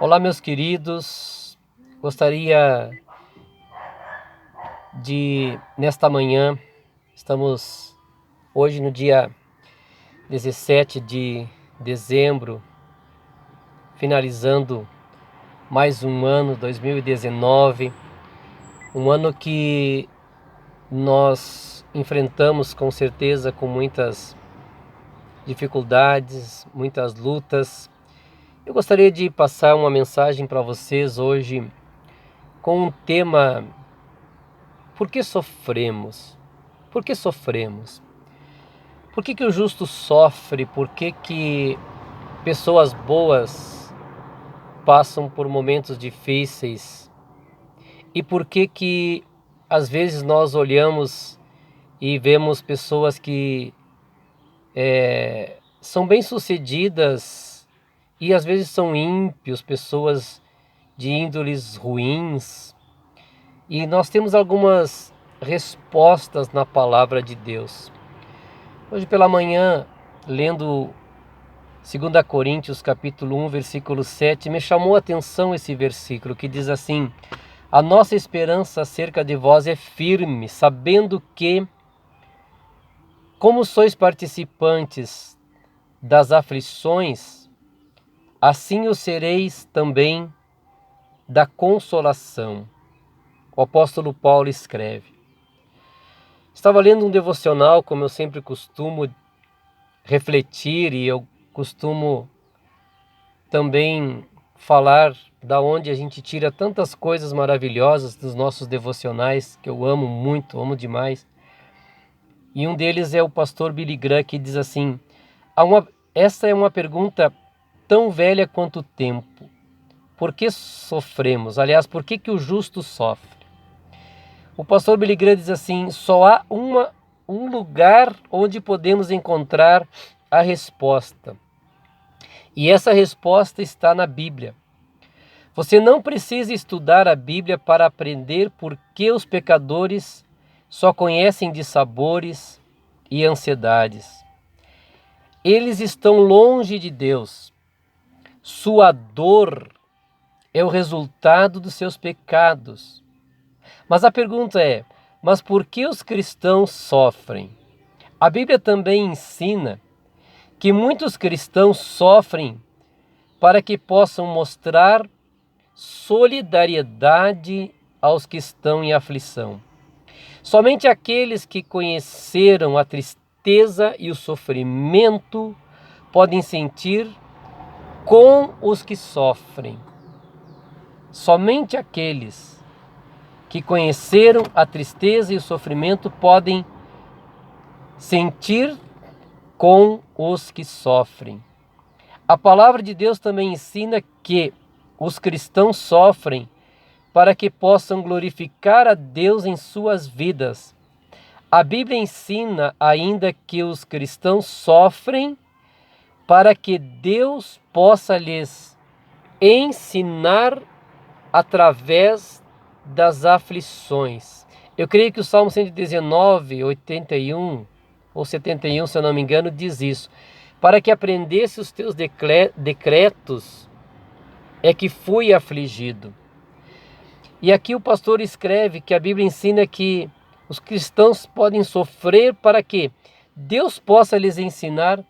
Olá, meus queridos. Gostaria de, nesta manhã, estamos hoje no dia 17 de dezembro, finalizando mais um ano, 2019, um ano que nós enfrentamos com certeza com muitas dificuldades, muitas lutas. Eu gostaria de passar uma mensagem para vocês hoje com um tema: por que sofremos? Por que sofremos? Por que o justo sofre? Por que pessoas boas passam por momentos difíceis? E por que às vezes nós olhamos e vemos pessoas que são bem-sucedidas e às vezes são ímpios, pessoas de índoles ruins? E nós temos algumas respostas na palavra de Deus. Hoje pela manhã, lendo 2 Coríntios capítulo 1, versículo 7, me chamou a atenção esse versículo que diz assim: a nossa esperança acerca de vós é firme, sabendo que, como sois participantes das aflições, assim o sereis também da consolação. O apóstolo Paulo escreve. Estava lendo um devocional, como eu sempre costumo refletir, e eu costumo também falar da onde a gente tira tantas coisas maravilhosas dos nossos devocionais, que eu amo muito, amo demais. E um deles é o pastor Billy Graham, que diz assim: essa é uma pergunta tão velha quanto o tempo. Por que sofremos? Aliás, por que o justo sofre? O pastor Billy Graham diz assim: só há um lugar onde podemos encontrar a resposta. E essa resposta está na Bíblia. Você não precisa estudar a Bíblia para aprender por que os pecadores só conhecem dissabores e ansiedades. Eles estão longe de Deus. Sua dor é o resultado dos seus pecados. Mas a pergunta é: mas por que os cristãos sofrem? A Bíblia também ensina que muitos cristãos sofrem para que possam mostrar solidariedade aos que estão em aflição. Somente aqueles que conheceram a tristeza e o sofrimento podem sentir com os que sofrem. Somente aqueles que conheceram a tristeza e o sofrimento podem sentir com os que sofrem. A palavra de Deus também ensina que os cristãos sofrem para que possam glorificar a Deus em suas vidas. A Bíblia ensina ainda que os cristãos sofrem para que Deus possa lhes ensinar através das aflições. Eu creio que o Salmo 119, 81 ou 71, se eu não me engano, diz isso: para que aprendesse os teus decretos é que fui afligido. E aqui o pastor escreve que a Bíblia ensina que os cristãos podem sofrer para que Deus possa lhes ensinar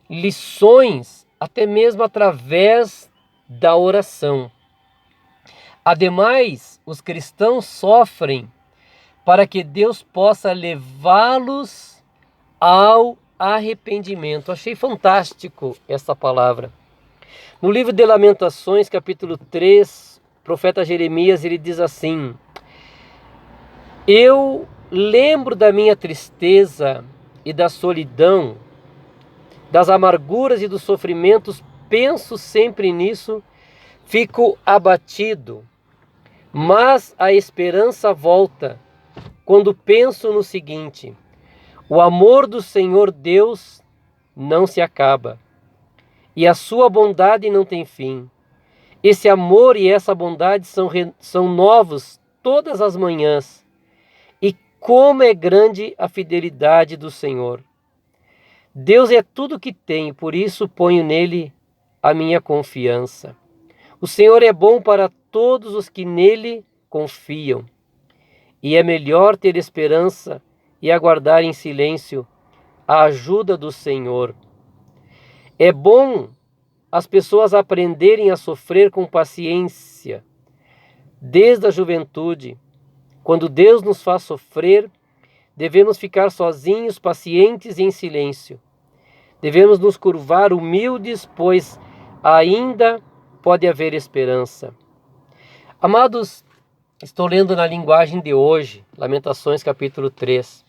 lições, até mesmo através da oração. Ademais, os cristãos sofrem para que Deus possa levá-los ao arrependimento. Achei fantástico essa palavra. No livro de Lamentações, capítulo 3, o profeta Jeremias, ele diz assim: eu lembro da minha tristeza e da solidão, das amarguras e dos sofrimentos, penso sempre nisso, fico abatido, mas a esperança volta quando penso no seguinte: o amor do Senhor Deus não se acaba e a sua bondade não tem fim. Esse amor e essa bondade são novos todas as manhãs. E como é grande a fidelidade do Senhor. Deus é tudo que tenho, por isso ponho nele a minha confiança. O Senhor é bom para todos os que nele confiam, e é melhor ter esperança e aguardar em silêncio a ajuda do Senhor. É bom as pessoas aprenderem a sofrer com paciência desde a juventude. Quando Deus nos faz sofrer, devemos ficar sozinhos, pacientes e em silêncio. Devemos nos curvar humildes, pois ainda pode haver esperança. Amados, estou lendo na linguagem de hoje, Lamentações capítulo 3.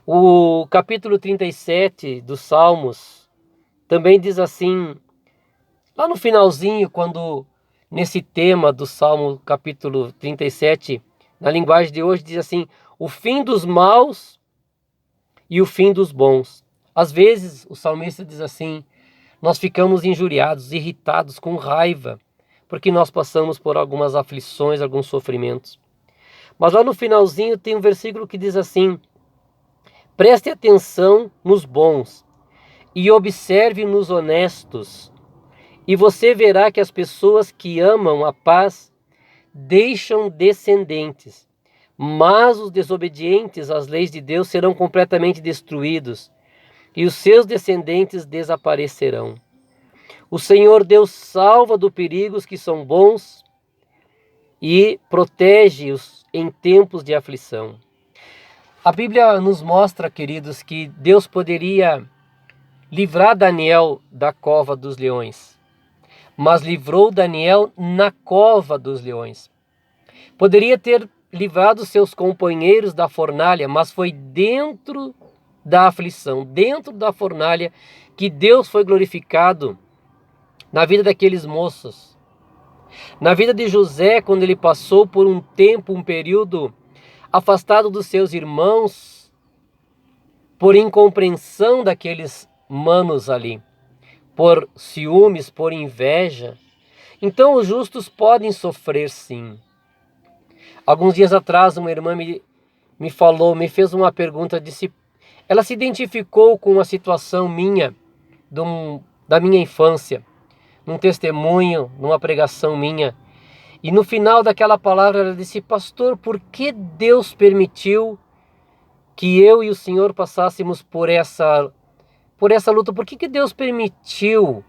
O capítulo 37 dos Salmos também diz assim, lá no finalzinho, quando nesse tema do Salmo capítulo 37, na linguagem de hoje diz assim, o fim dos maus e o fim dos bons. Às vezes o salmista diz assim, nós ficamos injuriados, irritados, com raiva, porque nós passamos por algumas aflições, alguns sofrimentos. Mas lá no finalzinho tem um versículo que diz assim, preste atenção nos bons e observe nos honestos, e você verá que as pessoas que amam a paz deixam descendentes, mas os desobedientes às leis de Deus serão completamente destruídos, e os seus descendentes desaparecerão. O Senhor Deus salva do perigo os que são bons e protege-os em tempos de aflição. A Bíblia nos mostra, queridos, que Deus poderia livrar Daniel da cova dos leões, mas livrou Daniel na cova dos leões. Poderia ter livrado seus companheiros da fornalha, mas foi dentro da aflição, dentro da fornalha, que Deus foi glorificado na vida daqueles moços. Na vida de José, quando ele passou por um tempo, um período afastado dos seus irmãos, por incompreensão daqueles manos ali, por ciúmes, por inveja. Então os justos podem sofrer sim. Alguns dias atrás uma irmã me falou, me fez uma pergunta, disse, ela se identificou com uma situação minha, da minha infância, num testemunho, numa pregação minha. E no final daquela palavra ela disse, pastor, por que Deus permitiu que eu e o Senhor passássemos por essa luta? Por que Deus permitiu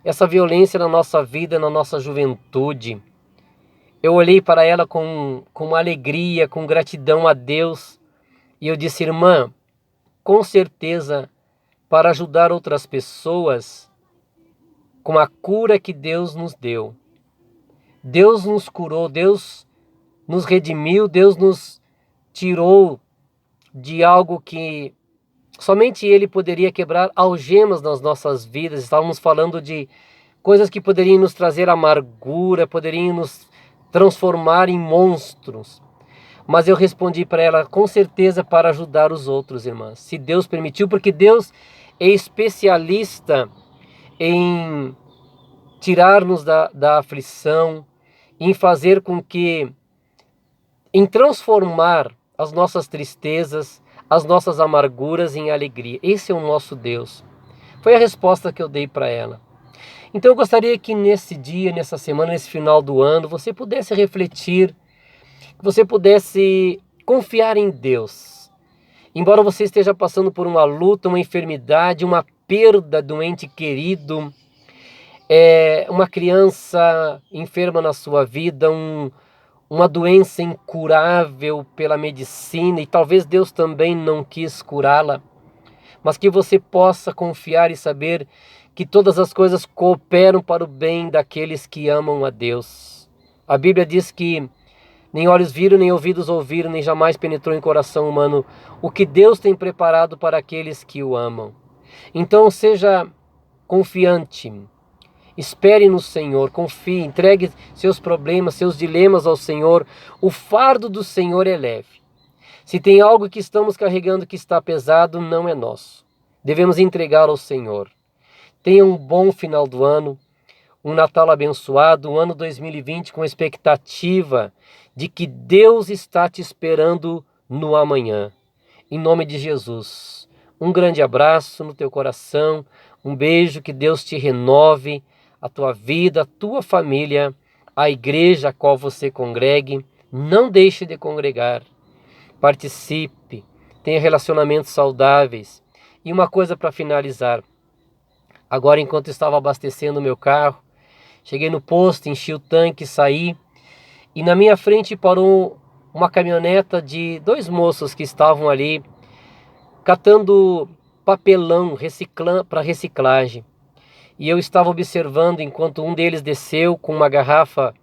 essa violência na nossa vida, na nossa juventude? Eu olhei para ela com uma alegria, com gratidão a Deus. E eu disse, irmã, com certeza, para ajudar outras pessoas com a cura que Deus nos deu. Deus nos curou, Deus nos redimiu, Deus nos tirou de algo que somente Ele poderia quebrar algemas nas nossas vidas. Estávamos falando de coisas que poderiam nos trazer amargura, poderiam nos transformar em monstros. Mas eu respondi para ela, com certeza para ajudar os outros, irmãs. Se Deus permitiu, porque Deus é especialista em tirar-nos da aflição, em fazer com que, em transformar as nossas tristezas, as nossas amarguras em alegria. Esse é o nosso Deus. Foi a resposta que eu dei para ela. Então eu gostaria que nesse dia, nessa semana, nesse final do ano, você pudesse refletir, que você pudesse confiar em Deus. Embora você esteja passando por uma luta, uma enfermidade, uma perda de um ente querido, uma criança enferma na sua vida, uma doença incurável pela medicina, e talvez Deus também não quis curá-la, mas que você possa confiar e saber que todas as coisas cooperam para o bem daqueles que amam a Deus. A Bíblia diz que nem olhos viram, nem ouvidos ouviram, nem jamais penetrou em coração humano o que Deus tem preparado para aqueles que o amam. Então seja confiante, espere no Senhor, confie, entregue seus problemas, seus dilemas ao Senhor. O fardo do Senhor é leve. Se tem algo que estamos carregando que está pesado, não é nosso. Devemos entregá-lo ao Senhor. Tenha um bom final do ano, um Natal abençoado, um ano 2020 com expectativa de que Deus está te esperando no amanhã. Em nome de Jesus, um grande abraço no teu coração, um beijo, que Deus te renove. a tua vida, a tua família, a igreja a qual você congregue. Não deixe de congregar. Participe, tenha relacionamentos saudáveis. E uma coisa para finalizar. Agora, enquanto estava abastecendo o meu carro, cheguei no posto, enchi o tanque, saí. E na minha frente parou uma caminhoneta de dois moços que estavam ali catando papelão para reciclagem. E eu estava observando enquanto um deles desceu com uma garrafa,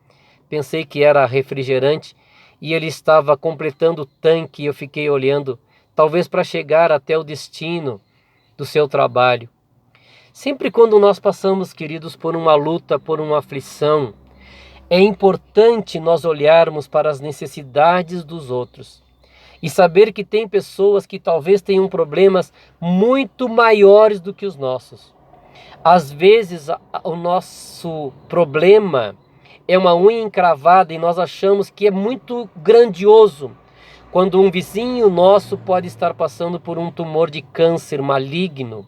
pensei que era refrigerante, e ele estava completando o tanque e eu fiquei olhando, talvez para chegar até o destino do seu trabalho. Sempre quando nós passamos, queridos, por uma luta, por uma aflição, é importante nós olharmos para as necessidades dos outros e saber que tem pessoas que talvez tenham problemas muito maiores do que os nossos. Às vezes o nosso problema é uma unha encravada e nós achamos que é muito grandioso, quando um vizinho nosso pode estar passando por um tumor de câncer maligno.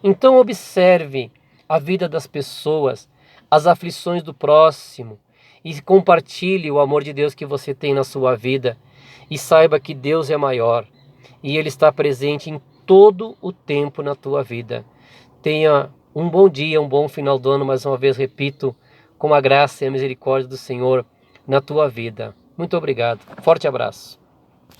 Então observe a vida das pessoas, as aflições do próximo e compartilhe o amor de Deus que você tem na sua vida e saiba que Deus é maior e Ele está presente em todo o tempo na tua vida. Tenha um bom dia, um bom final do ano, mais uma vez repito, com a graça e a misericórdia do Senhor na tua vida. Muito obrigado. Forte abraço.